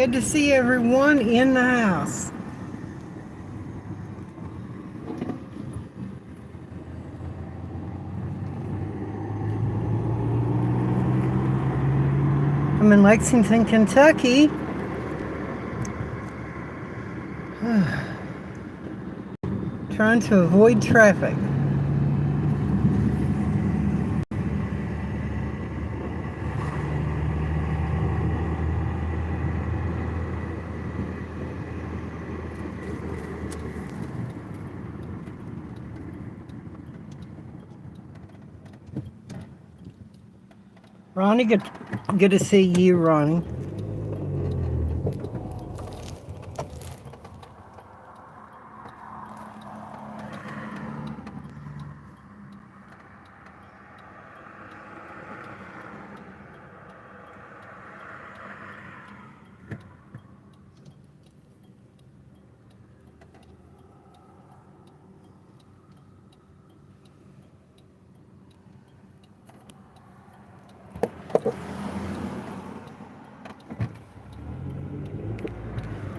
Good to see everyone in the house. I'm in Lexington, Kentucky. Trying to avoid traffic. Ronnie, good to see you, Ronnie.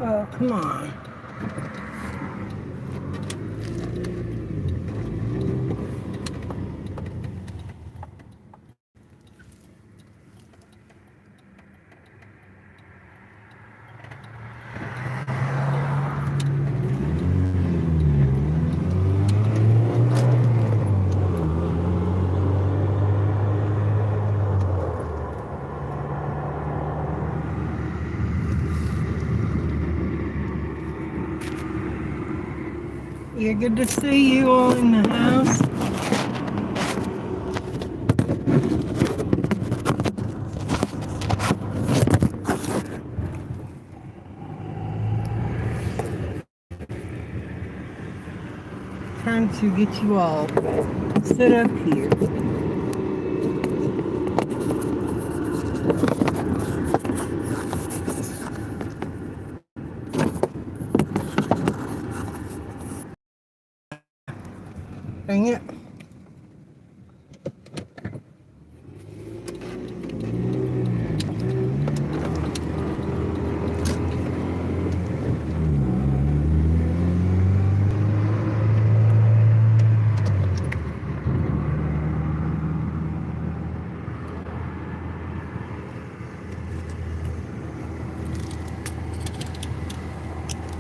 Oh, come on. Yeah, good to see you all in the house. Trying to get you all set up here. Dang it.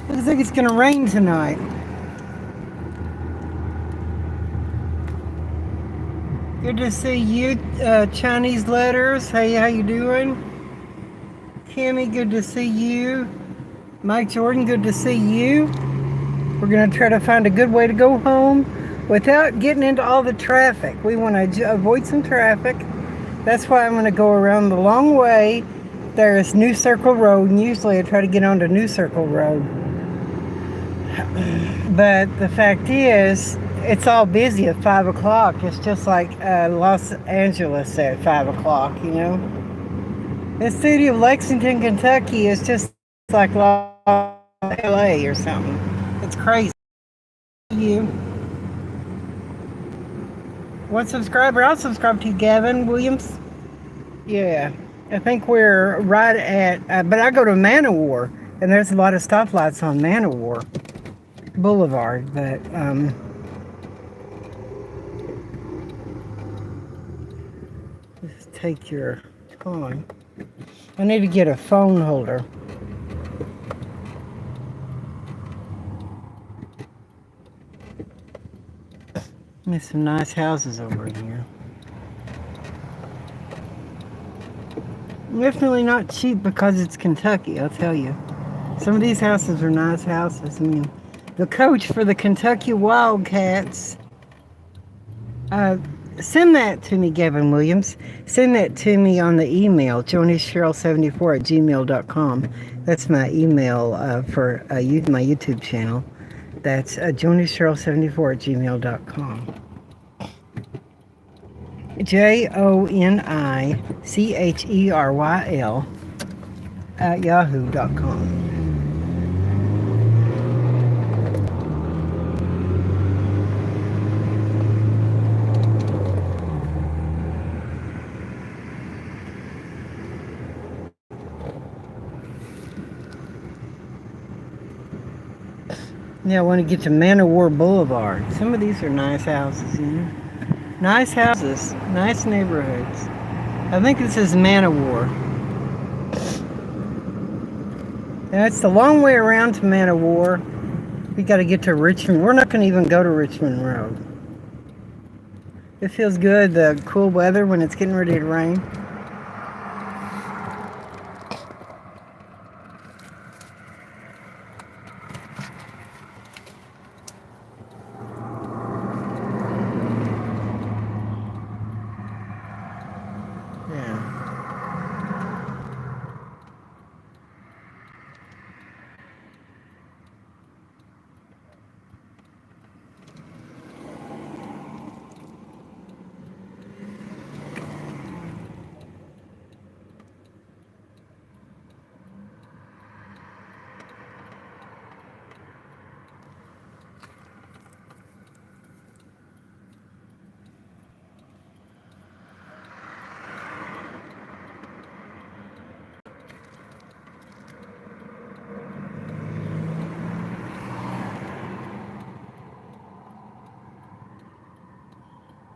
Looks like it's gonna rain tonight. Good to see you, Chinese letters. Hey, how you doing? Kimmy, good to see you. Mike Jordan, good to see you. We're gonna try to find a good way to go home without getting into all the traffic. We want to avoid some traffic. That's why I'm gonna go around the long way. There's New Circle Road, and usually I try to get onto New Circle Road. But the fact is, it's all busy at 5 o'clock. It's just like Los Angeles at 5 o'clock, you know? The city of Lexington, Kentucky is just like LA or something. It's crazy. You. One subscriber. I'll subscribe to you, Gavin Williams. Yeah. I think we're right at, but I go to Manowar, and there's a lot of stoplights on Manowar Boulevard, but just take your time. I need to get a phone holder. There's some nice houses over here. Definitely not cheap because it's Kentucky, I'll tell you. Some of these houses are nice houses. I mean, the coach for the Kentucky Wildcats, send that to me, Gavin Williams. Send that to me on the email, jonicheryl74@gmail.com. That's my email for my YouTube channel. That's jonicheryl74@gmail.com. JONICHERYL@yahoo.com. Yeah, I want to get to Man of War Boulevard. Some of these are nice houses, you know. Nice houses, nice neighborhoods. I think this is Man of War. Now it's the long way around to Man of War. We got to get to Richmond. We're not going to even go to Richmond Road. It feels good, the cool weather when it's getting ready to rain.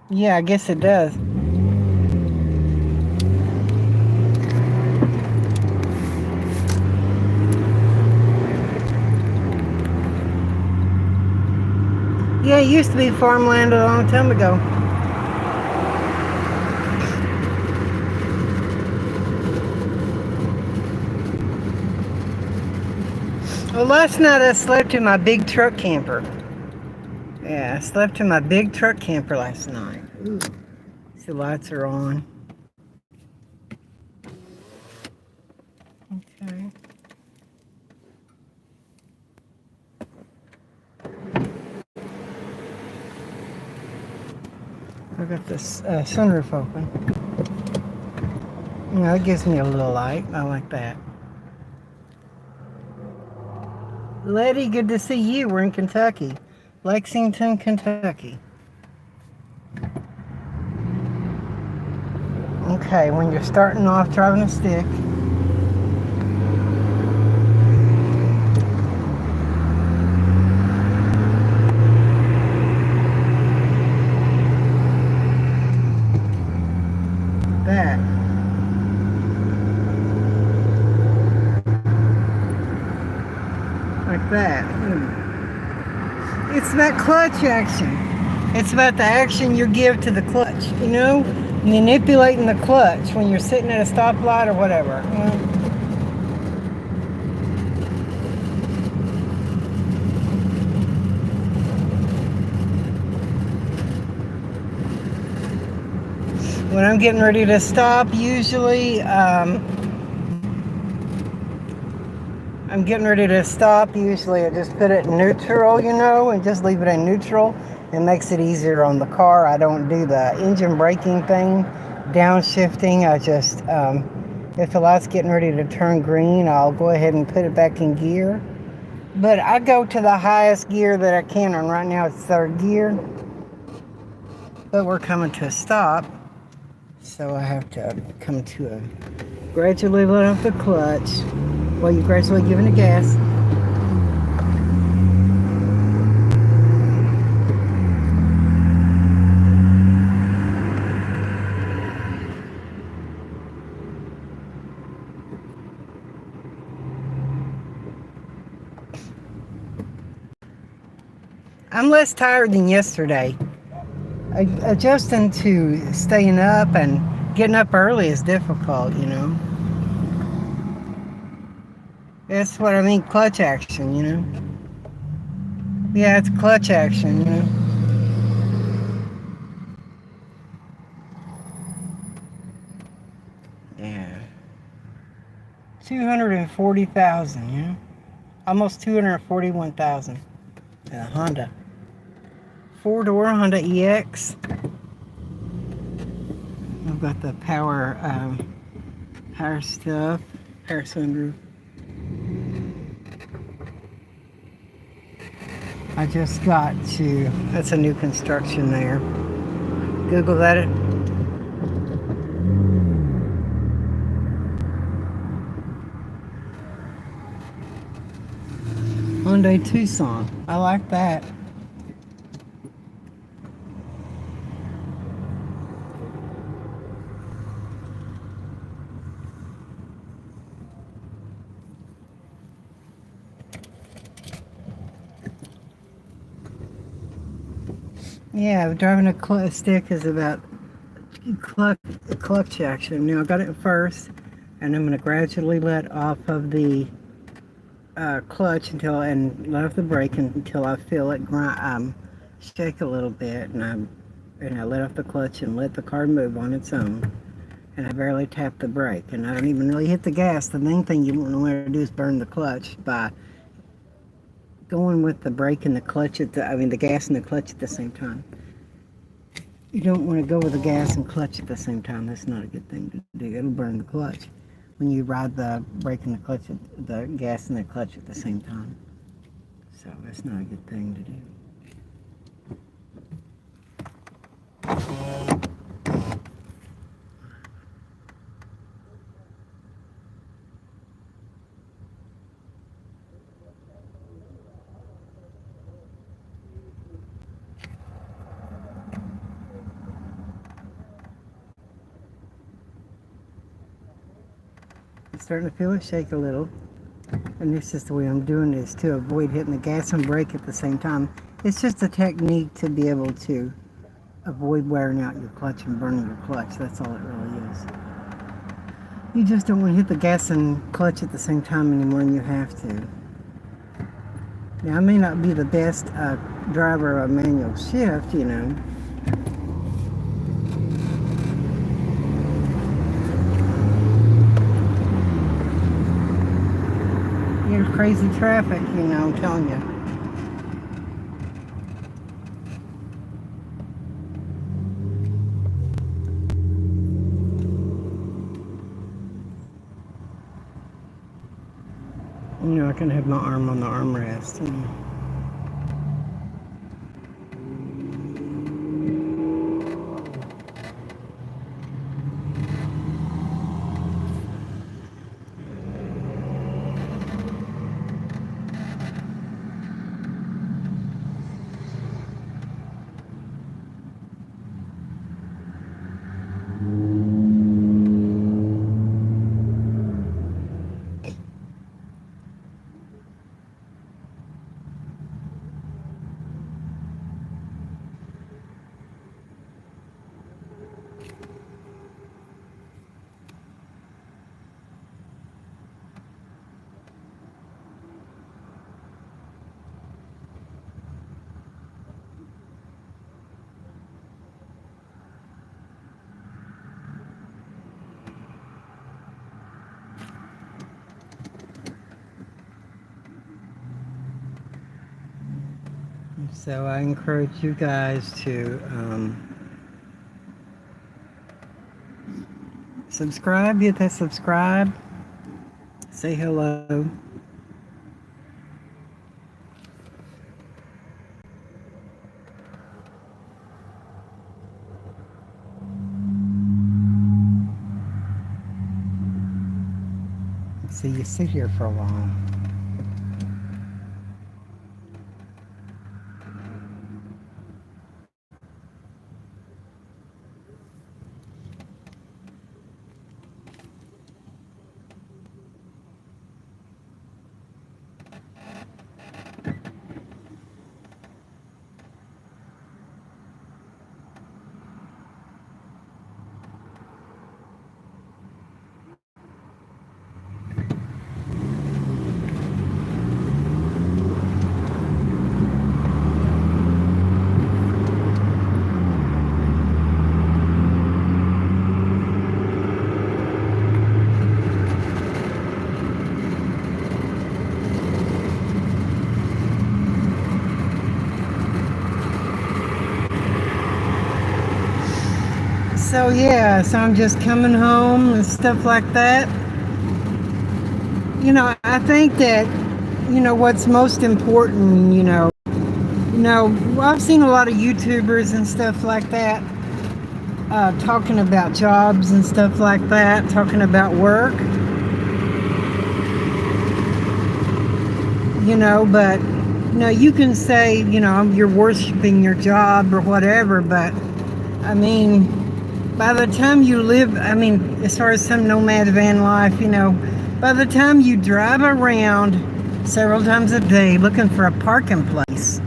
Yeah, I guess it does. Yeah, it used to be farmland a long time ago. Well, last night I slept in my big truck camper. Yeah, I slept in my big truck camper last night. Ooh. The lights are on. Okay. I got this sunroof open. You know, it gives me a little light. I like that. Letty, good to see you. We're in Kentucky. Lexington, Kentucky. Okay, when you're starting off driving a stick, that. Like that. It's that clutch action. It's about the action you give to the clutch, you know? Manipulating the clutch when you're sitting at a stoplight or whatever. You know? When I'm getting ready to stop, usually, I just put it in neutral, you know, and just leave it in neutral. It makes it easier on the car. I don't do the engine braking thing, downshifting. I just, if the light's getting ready to turn green, I'll go ahead and put it back in gear. But I go to the highest gear that I can, and right now it's third gear. But we're coming to a stop, so I have to come to a gradually let off the clutch while you're gradually giving it gas. I'm less tired than yesterday. Adjusting to staying up and getting up early is difficult, you know. That's what I mean, clutch action, you know. Yeah, it's clutch action, you know. Yeah. 240,000, you know. Almost 241,000. A Honda. 4-door Honda EX. I've got the power stuff, power sunroof. I just got to, that's a new construction there. Google that. Hyundai Tucson. I like that. Yeah, driving a stick is about clutch, clutch action. Now I got it first, and I'm going to gradually let off of the clutch and let off the brake until I feel it shake a little bit, and I let off the clutch and let the car move on its own. And I barely tap the brake, and I don't even really hit the gas. The main thing you want to do is burn the clutch by going with the brake and the clutch the gas and the clutch at the same time. You don't want to go with the gas and clutch at the same time. That's not a good thing to do. It'll burn the clutch when you ride the brake and the clutch, the gas and the clutch at the same time. So that's not a good thing to do. I'm starting to feel it shake a little. And this is the way I'm doing this to avoid hitting the gas and brake at the same time. It's just a technique to be able to avoid wearing out your clutch and burning your clutch. That's all it really is. You just don't want to hit the gas and clutch at the same time anymore than you have to. Now, I may not be the best driver of a manual shift, you know. Here's crazy traffic, you know, I'm telling you. You know, I can have my arm on the armrest. You know. So I encourage you guys to subscribe, hit that subscribe, say hello. See you sit here for a while. So yeah, so I'm just coming home and stuff like that. You know, I think that, you know, what's most important, I've seen a lot of YouTubers and stuff like that talking about jobs and stuff like that, talking about work. but you can say, you're worshiping your job or whatever, but I mean, by the time you live, as far as some nomad van life, by the time you drive around several times a day looking for a parking place,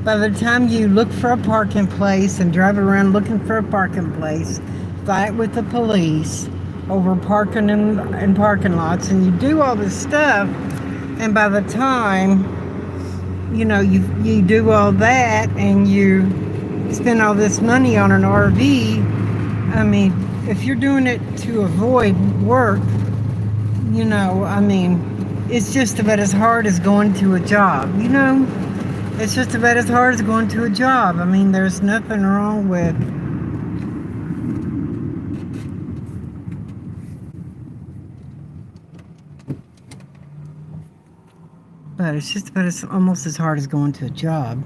by the time you look for a parking place and drive around looking for a parking place, fight with the police over parking in parking lots, and you do all this stuff, and by the time, you do all that and you spend all this money on an RV, if you're doing it to avoid work, it's just about as hard as going to a job, It's just about as hard as going to a job. There's nothing wrong with but it's just about almost as hard as going to a job.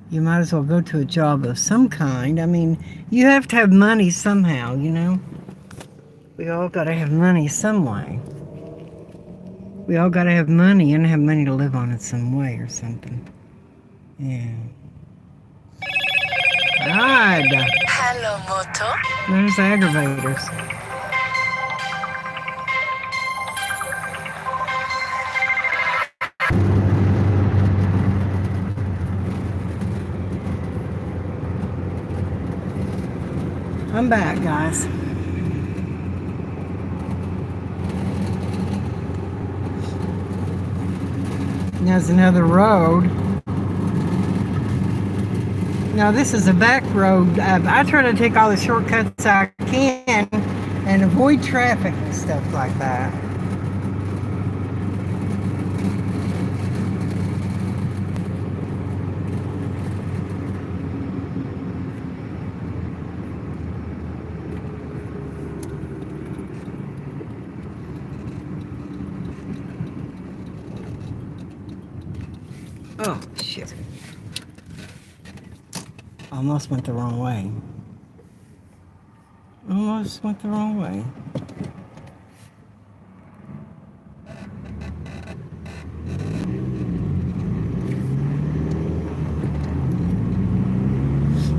You might as well go to a job of some kind. You have to have money somehow, We all got to have money some way. We all got to have money and have money to live on in some way or something. Yeah. God. Hello, Moto. There's aggravators. I'm back, guys. There's another road. Now this is a back road. I try to take all the shortcuts I can and avoid traffic and stuff like that. Oh, shit. Almost went the wrong way. Almost went the wrong way.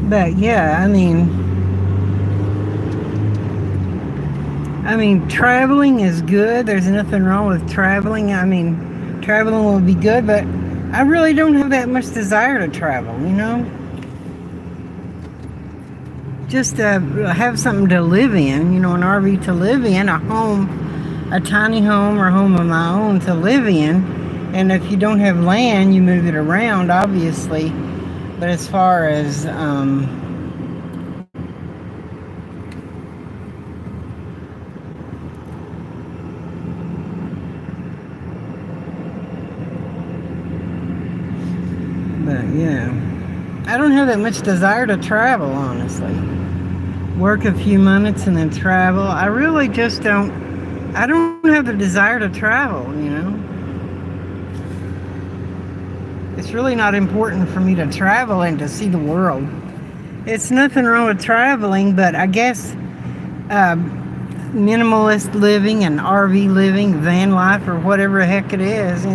But yeah, traveling is good. There's nothing wrong with traveling. Traveling will be good, but I really don't have that much desire to travel, Just to have something to live in, an RV to live in, a home, a tiny home or home of my own to live in. And if you don't have land, you move it around, obviously. But as far as, but yeah, I don't have that much desire to travel, honestly. Work a few minutes and then travel. I really just don't have the desire to travel, It's really not important for me to travel and to see the world. It's nothing wrong with traveling, but I guess minimalist living and RV living, van life, or whatever the heck it is,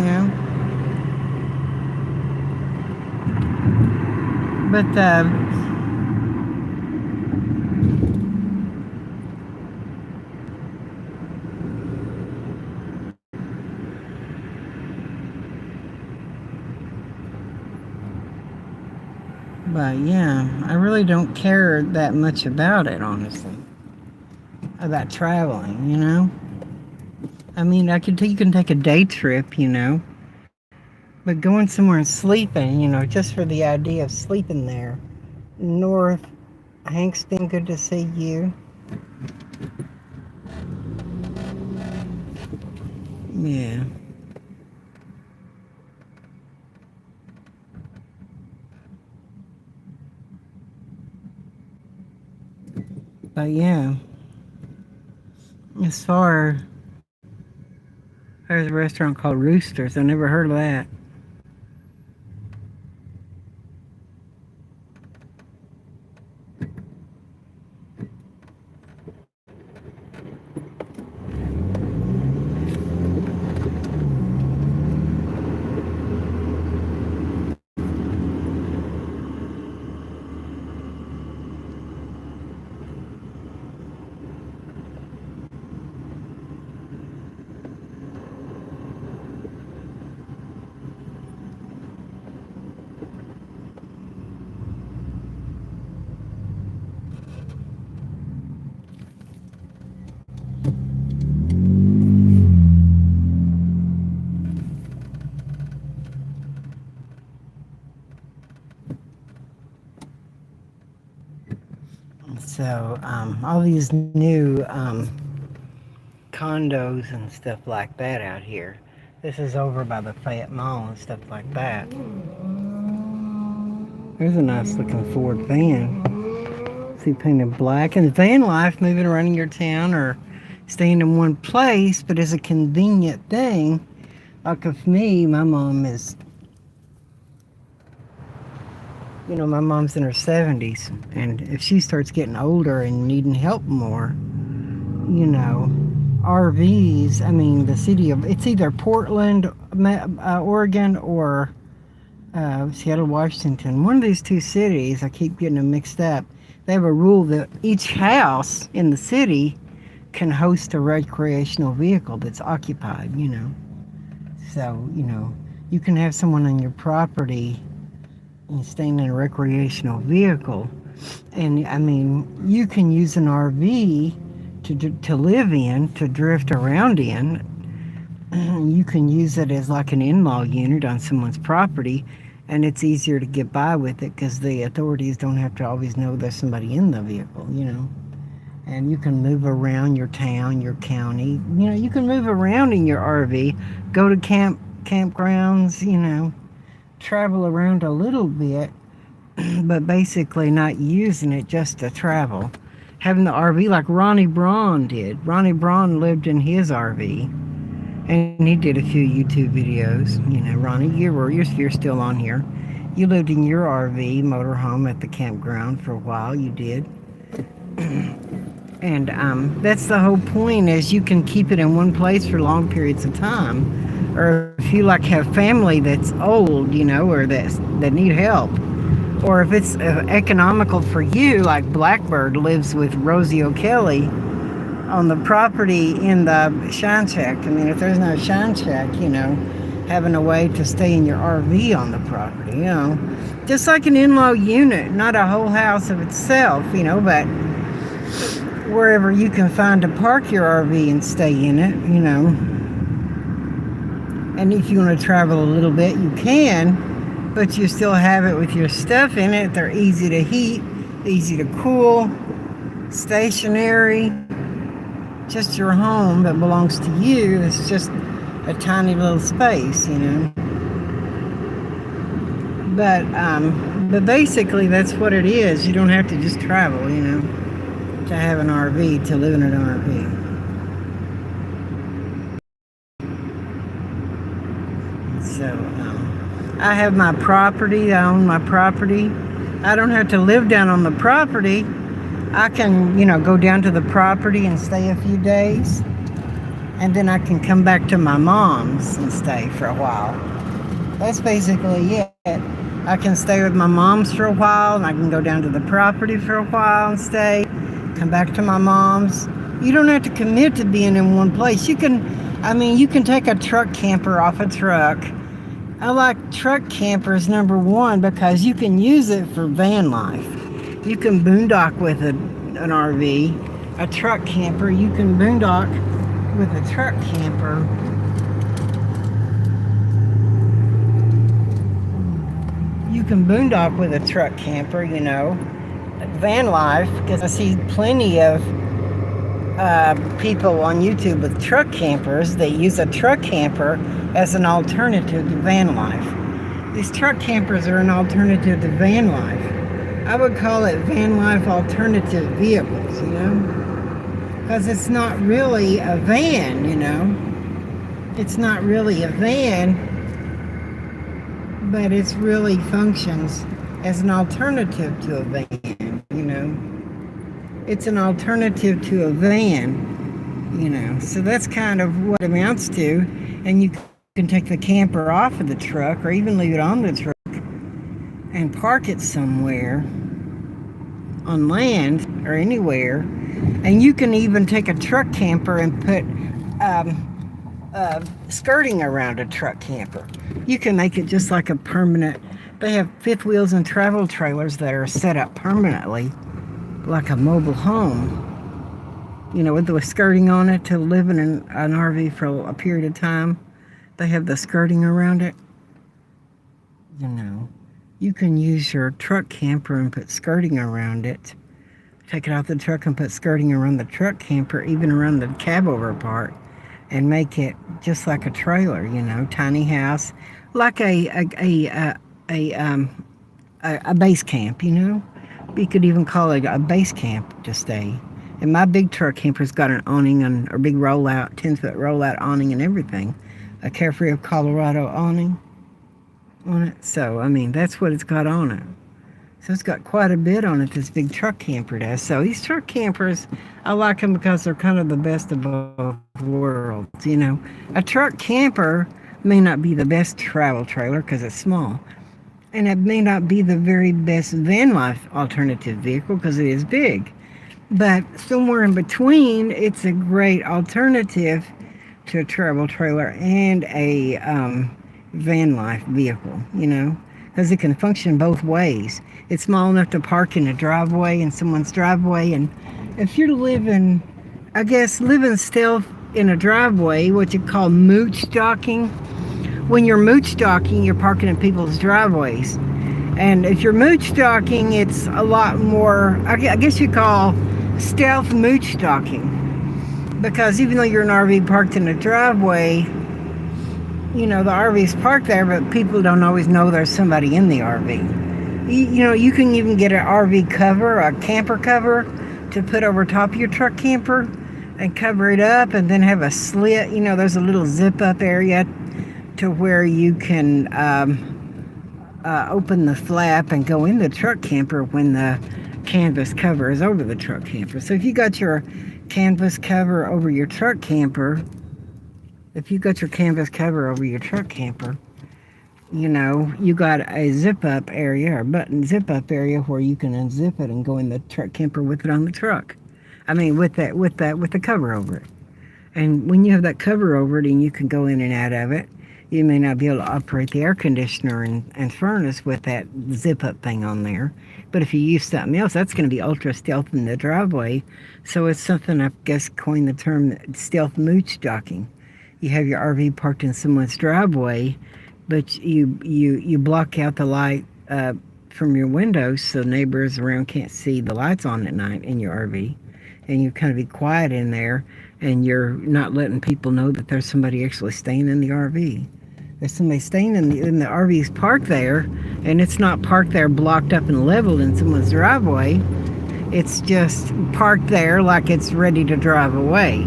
But yeah, I really don't care that much about it, honestly. About traveling, you can take a day trip, But going somewhere and sleeping, just for the idea of sleeping there. North, Hank's been good to see you. Yeah. But yeah, as far there's a restaurant called Roosters. I never heard of that. So all these new condos and stuff like that out here. This is over by the Fayette Mall and stuff like that. There's a nice looking Ford van. See, painted black. And van life, moving around in your town or staying in one place, but is a convenient thing. Like of me, my mom is, my mom's in her 70s. And if she starts getting older and needing help more, RVs, I mean, the city of, it's either Portland, Oregon, or Seattle, Washington. One of these two cities, I keep getting them mixed up. They have a rule that each house in the city can host a recreational vehicle that's occupied, So, you can have someone on your property and staying in a recreational vehicle. And, I mean, you can use an RV to live in, to drift around in. You can use it as like an in-law unit on someone's property, and it's easier to get by with it because the authorities don't have to always know there's somebody in the vehicle, And you can move around your town, your county. You can move around in your RV, go to campgrounds, travel around a little bit, but basically not using it just to travel. Having the RV like Ronnie Braun did. Ronnie Braun lived in his RV, and he did a few YouTube videos. Ronnie, you're still on here. You lived in your RV motorhome at the campground for a while. You did. And that's the whole point, is you can keep it in one place for long periods of time. Or if you have family that's old, or that need help. Or if it's economical for you, like Blackbird lives with Rosie O'Kelly on the property in the Shine Shack. I mean, if there's no Shine Shack, having a way to stay in your RV on the property, Just like an in-law unit, not a whole house of itself, but wherever you can find to park your RV and stay in it, And if you want to travel a little bit, you can, but you still have it with your stuff in it. They're easy to heat, easy to cool, stationary. Just your home that belongs to you. It's just a tiny little space, But basically that's what it is. You don't have to just travel, to have an RV, to live in an RV. So, I have my property. I own my property. I don't have to live down on the property. I can, go down to the property and stay a few days. And then I can come back to my mom's and stay for a while. That's basically it. I can stay with my mom's for a while, and I can go down to the property for a while and stay. Come back to my mom's. You don't have to commit to being in one place. You can take a truck camper off a truck. I like truck campers, number one, because you can use it for van life. You can boondock with an RV, a truck camper. You can boondock with a truck camper. You can boondock with a truck camper, van life, because I see plenty of people on YouTube with truck campers. They use a truck camper as an alternative to van life. These truck campers are an alternative to van life. I would call it van life alternative vehicles, because it's not really a van, It's not really a van, but it really functions as an alternative to a van, It's an alternative to a van, So that's kind of what it amounts to. And you can take the camper off of the truck, or even leave it on the truck and park it somewhere on land or anywhere. And you can even take a truck camper and put skirting around a truck camper. You can make it just like a permanent. They have fifth wheels and travel trailers that are set up permanently, like a mobile home, with the skirting on it to live in an RV for a period of time. They have the skirting around it. You can use your truck camper and put skirting around it take it off the truck and put skirting around the truck camper, even around the cab over part, and make it just like a trailer, tiny house, like a base camp, You could even call it a base camp to stay. And my big truck camper's got an awning or big rollout, 10-foot rollout awning and everything, a Carefree of Colorado awning on it. So, that's what it's got on it. So it's got quite a bit on it, this big truck camper does. So these truck campers, I like them because they're kind of the best of both worlds, A truck camper may not be the best travel trailer because it's small. And it may not be the very best van life alternative vehicle because it is big. But somewhere in between, it's a great alternative to a travel trailer and a van life vehicle, because it can function both ways. It's small enough to park in a driveway, in someone's driveway, and if you're living stealth in a driveway, what you call mooch docking. When you're mooch docking, you're parking in people's driveways. And if you're mooch docking, it's a lot more, I guess you call stealth mooch docking. Because even though you're an RV parked in a driveway, the RV is parked there, but people don't always know there's somebody in the RV. You can even get an RV cover, a camper cover, to put over top of your truck camper and cover it up, and then have a slit. There's a little zip up area to where you can open the flap and go in the truck camper when the canvas cover is over the truck camper. So if you got your canvas cover over your truck camper, you got a zip up area or button zip up area where you can unzip it and go in the truck camper with it on the truck. With the cover over it. And when you have that cover over it and you can go in and out of it, you may not be able to operate the air conditioner and furnace with that zip up thing on there. But if you use something else, that's going to be ultra stealth in the driveway. So it's something, I guess, coined the term stealth mooch docking. You have your RV parked in someone's driveway, but you block out the light from your windows so neighbors around can't see the lights on at night in your RV. And you kind of be quiet in there, and you're not letting people know that there's somebody actually staying in the RV. There's somebody staying in the RV's parked there, and it's not parked there blocked up and leveled in someone's driveway. It's just parked there like it's ready to drive away.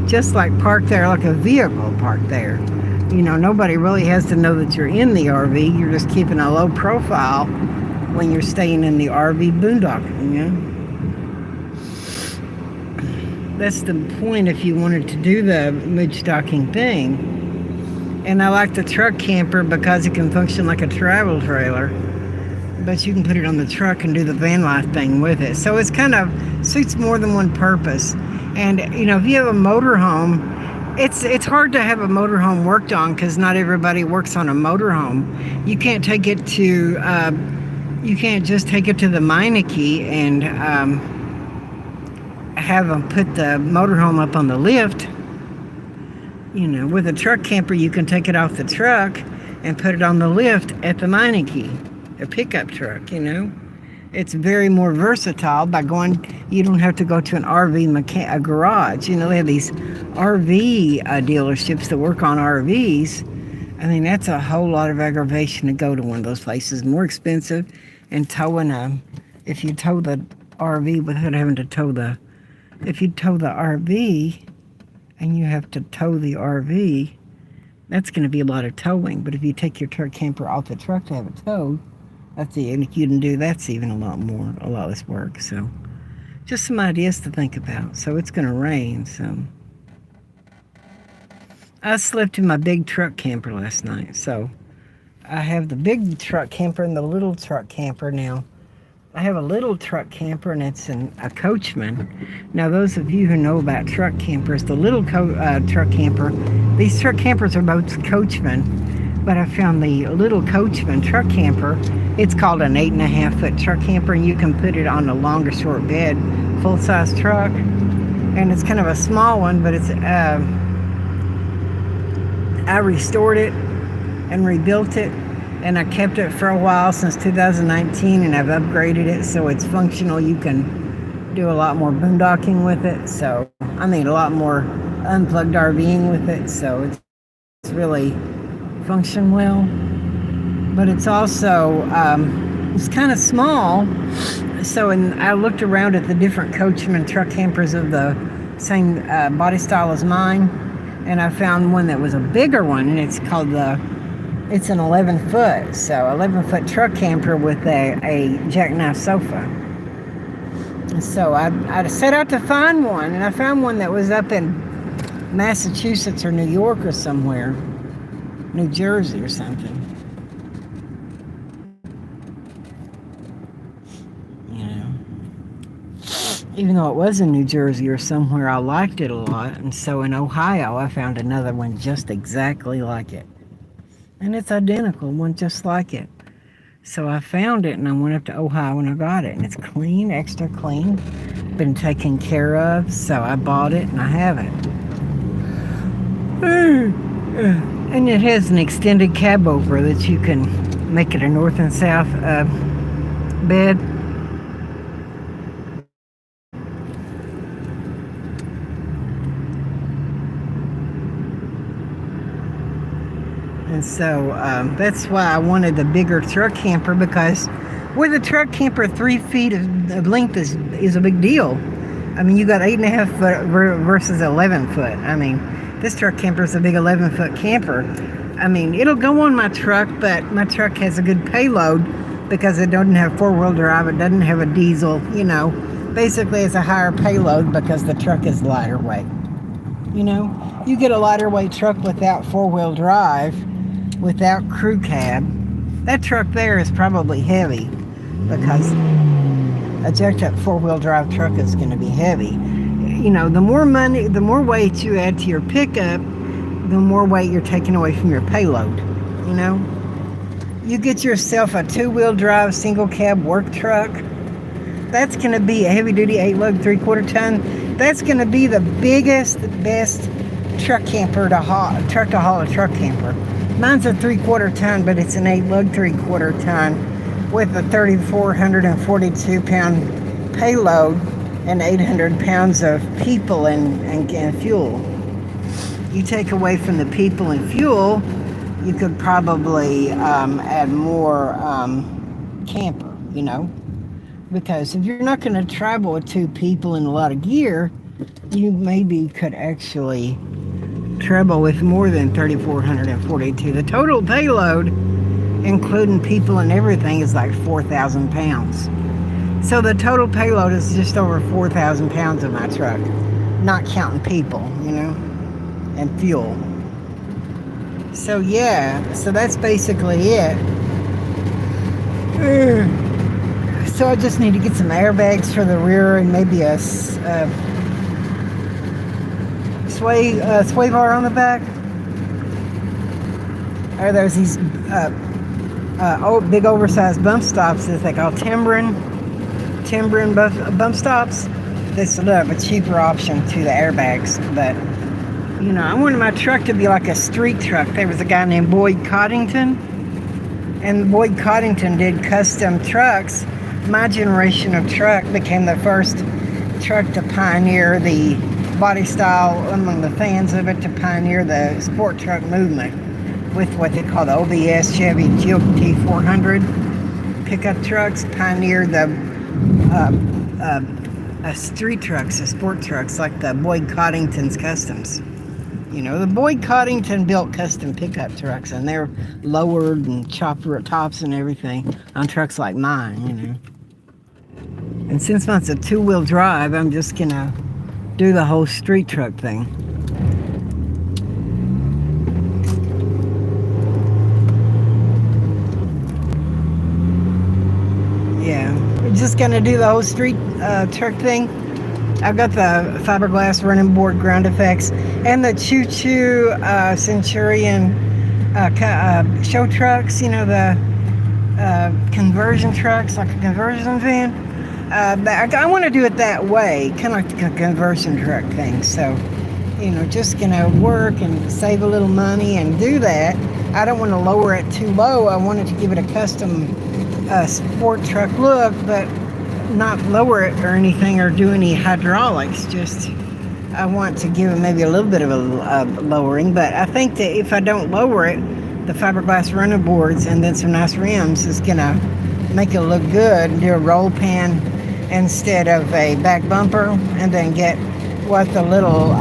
Just like parked there like a vehicle parked there. Nobody really has to know that you're in the RV. You're just keeping a low profile when you're staying in the RV boondocking, That's the point if you wanted to do the mooch docking thing. And I like the truck camper because it can function like a travel trailer. But you can put it on the truck and do the van life thing with it. So it's kind of suits more than one purpose. And, if you have a motorhome, it's hard to have a motorhome worked on because not everybody works on a motorhome. You can't take it to, you can't just take it to the Meineke and have them put the motorhome up on the lift. With a truck camper, you can take it off the truck and put it on the lift at the Meineke, a pickup truck, It's very more versatile by you don't have to go to an RV a garage. They have these RV dealerships that work on RVs. That's a whole lot of aggravation to go to one of those places. More expensive, and if you tow the RV without having to if you tow the RV and you have to tow the RV, that's going to be a lot of towing. But if you take your truck camper off the truck to have it towed, and if you can do that's even a lot less work. So just some ideas to think about. So it's going to rain, so I slept in my big truck camper last night. So I have the big truck camper and the little truck camper now. I have a little truck camper, and it's a Coachman. Now, those of you who know about truck campers, the little truck camper, these truck campers are both Coachmen, but I found the little Coachman truck camper. It's called an 8.5-foot truck camper, and you can put it on a longer short bed, full-size truck. And it's kind of a small one, but it's I restored it and rebuilt it. And I kept it for a while, since 2019, and I've upgraded it so it's functional. You can do a lot more boondocking with it. So, I mean, a lot more unplugged RVing with it. So it's really functioned well. But it's also, it's kind of small. So, I looked around at the different Coachman truck campers of the same body style as mine, and I found one that was a bigger one, and it's called it's an 11 foot, so 11-foot truck camper with a jackknife sofa. And so I set out to find one, and I found one that was up in Massachusetts or New York or somewhere, New Jersey or something. Even though it was in New Jersey or somewhere, I liked it a lot. And so in Ohio, I found another one just exactly like it. And it's identical, one just like it. So I found it and I went up to Ohio and I got it. And it's clean, extra clean, been taken care of. So I bought it and I have it. And it has an extended cab over that you can make it a north and south bed. And so that's why I wanted the bigger truck camper, because with a truck camper, 3 feet of length is a big deal. I mean, you got 8.5 foot versus 11 foot. I mean, this truck camper is a big 11-foot camper. I mean, it'll go on my truck, but my truck has a good payload because it doesn't have 4-wheel drive. It doesn't have a diesel, you know. Basically, it's a higher payload because the truck is lighter weight. You know, you get a lighter weight truck without 4-wheel drive, without crew cab, that truck there is probably heavy, because a jacked up 4-wheel drive truck is going to be heavy. You know, the more weight you add to your pickup, the more weight you're taking away from your payload. You know, you get yourself a 2-wheel drive single cab work truck, that's going to be a heavy duty 8-lug 3/4 ton. That's going to be the biggest, best truck camper to haul a truck camper. Mine's a 3/4 ton, but it's an 8-lug 3/4 ton with a 3,442 pound payload and 800 pounds of people and fuel. You take away from the people and fuel, you could probably add more camper, you know, because if you're not going to travel with 2 people and a lot of gear, you maybe could actually travel with more than 3,442. The total payload, including people and everything, is like 4,000 pounds. So the total payload is just over 4,000 pounds of my truck, not counting people, you know, and fuel. So yeah, so that's basically it. So I just need to get some airbags for the rear and maybe a sway bar on the back. Or there's these big oversized bump stops that they call timbering bump stops. This is a cheaper option to the airbags. But you know, I wanted my truck to be like a street truck. There was a guy named Boyd Coddington, and Boyd Coddington did custom trucks. My generation of truck became the first truck to pioneer the body style among the fans of it, to pioneer the sport truck movement with what they call the OBS Chevy GT 400 pickup trucks. Pioneered the street trucks, the sport trucks, like the Boyd Coddington's Customs. You know, the Boyd Coddington built custom pickup trucks, and they're lowered and chopped tops and everything on trucks like mine, you know. And since mine's a 2-wheel drive, I'm just gonna do the whole street truck thing. Yeah, we're just gonna do the whole street truck thing. I've got the fiberglass running board ground effects and the Choo Choo Centurion show trucks, you know, the conversion trucks, like a conversion van. I want to do it that way, kind of like a conversion truck thing. So, you know, just gonna work and save a little money and do that. I don't want to lower it too low. I wanted to give it a custom sport truck look, but not lower it or anything or do any hydraulics. Just I want to give it maybe a little bit of a lowering. But I think that if I don't lower it, the fiberglass running boards and then some nice rims is gonna make it look good. And do a roll pan instead of a back bumper, and then get what the little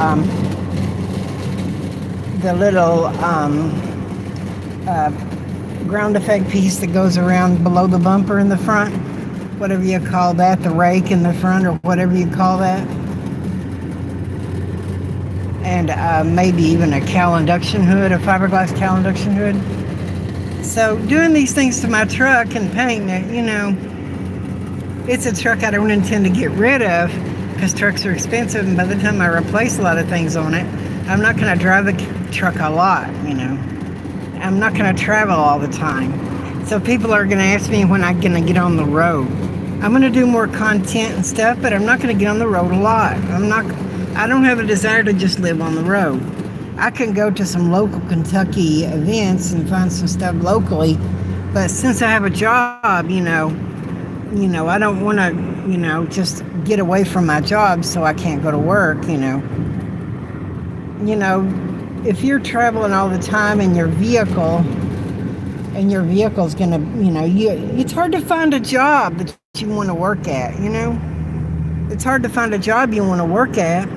ground effect piece that goes around below the bumper in the front, whatever you call that, the rake in the front or whatever you call that, and maybe even a cowl induction hood, a fiberglass cowl induction hood. So doing these things to my truck and painting it, it's a truck I don't intend to get rid of because trucks are expensive, and by the time I replace a lot of things on it, I'm not going to drive the truck a lot, I'm not going to travel all the time. So people are going to ask me when I'm going to get on the road. I'm going to do more content and stuff, but I'm not going to get on the road a lot. I don't have a desire to just live on the road. I can go to some local Kentucky events and find some stuff locally, but since I have a job, I don't want to, just get away from my job so I can't go to work, if you're traveling all the time in your vehicle and your vehicle's gonna, it's hard to find a job that you want to work at, It's hard to find a job you want to work at.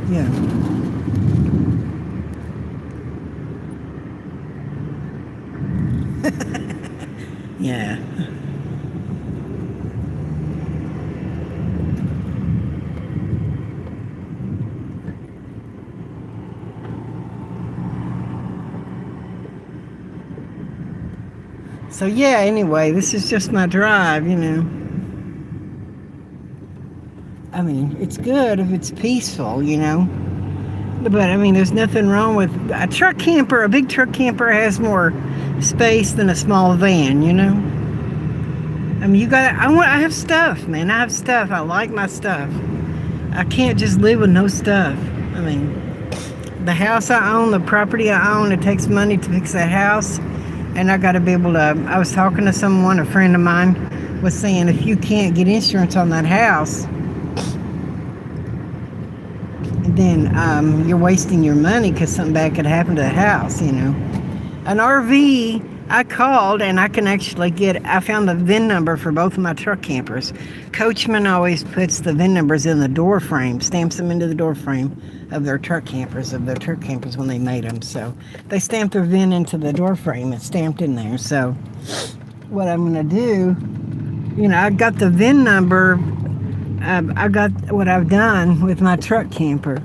Yeah. Yeah. So yeah, anyway, this is just my drive, I mean, it's good if it's peaceful, But I mean, there's nothing wrong with a truck camper. A big truck camper has more space than a small van, I mean, I have stuff, man. I have stuff. I like my stuff. I can't just live with no stuff. I mean, the house I own, the property I own, it takes money to fix that house. And I got to be able to, I was talking to someone, a friend of mine was saying, if you can't get insurance on that house, then you're wasting your money because something bad could happen to the house, An RV, I called and I can actually I found the VIN number for both of my truck campers. Coachman always puts the VIN numbers in the door frame, stamps them into the door frame of their truck campers when they made them. So they stamped their VIN into the door frame. It's stamped in there. So what I'm going to do, I got the VIN number. I got what I've done with my truck camper.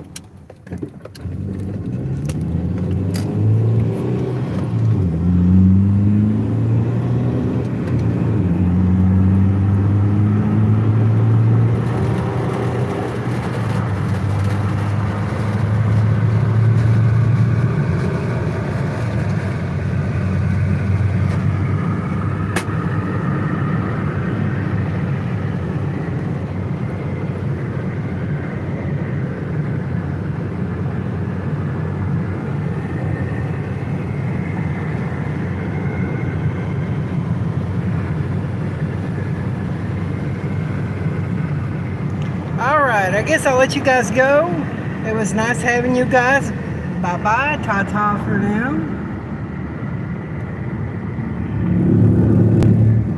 Alright, I guess I'll let you guys go. It was nice having you guys. Bye-bye. Ta-ta for now.